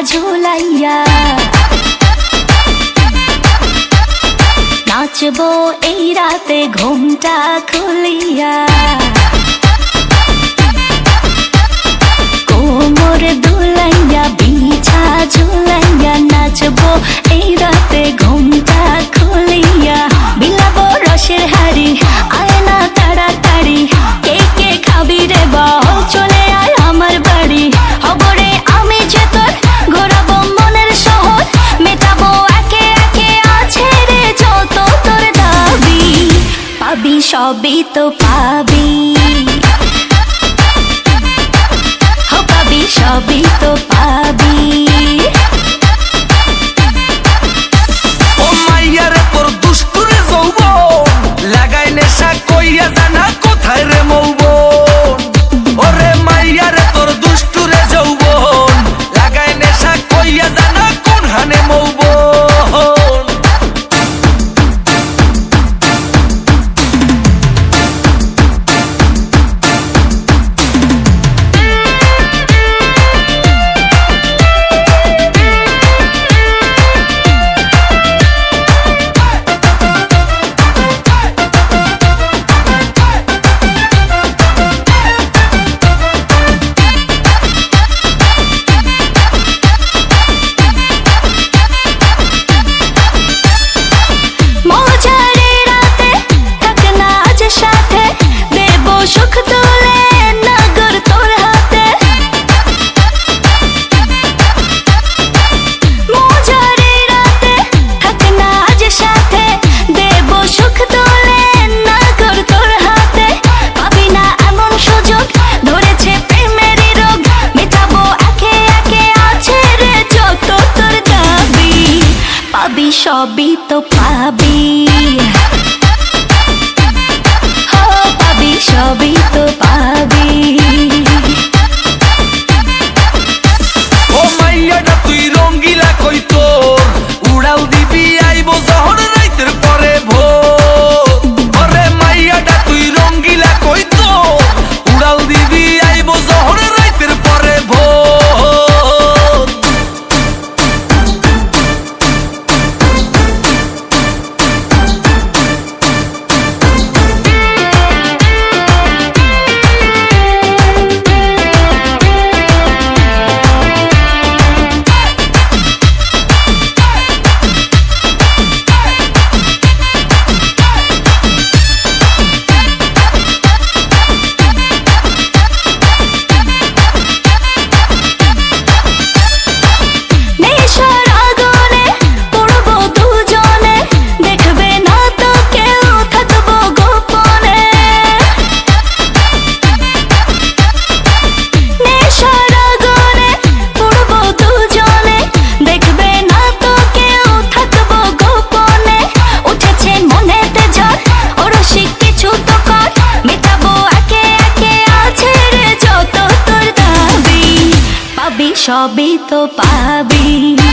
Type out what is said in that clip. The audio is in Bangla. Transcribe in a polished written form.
ঝুলাইয়া নাচবো এই রাতে ঘুমটা খুলিয়া কোমর দুলাইয়া বিছা ঝুলাইয়া নাচবো এই রাতে ঘুমটা খুলিয়া বিলাবো রসের হাড়ি আয় না তাড়াতাড়ি কে কে খাবি রে বল চলে আয় আমার বাড়ি হবরে আমি যে তোর ঘোরাবো মনের শহর মেটাবো একে একে আছে রে যত তোর দাবি পাবি সবই তো পাবি পাবি সবই তো পাবি ও মাইয়ারে তোর দুষ্টুরে যৌবন লাগাই নেশা কইয়া জানা কোথায় রে মৌবন ওরে মাইয়ারে তোর দুষ্টুরে যৌবন লাগাই নেশা কইয়া জানা কোন হানে মৌবন সবই তো পাবি পাবি সবই তো পাবি ও মাইয়াটা তুই রঙ্গিলা কই তোর উড়াল দিবি আইবো যখন রাইতের পরে ভোর ওরে মাইয়াটা তুই রঙ্গিলা কই তোর উড়াল দিবি আইবো যখন রাইতের পরে ভোর সবই তো পাবি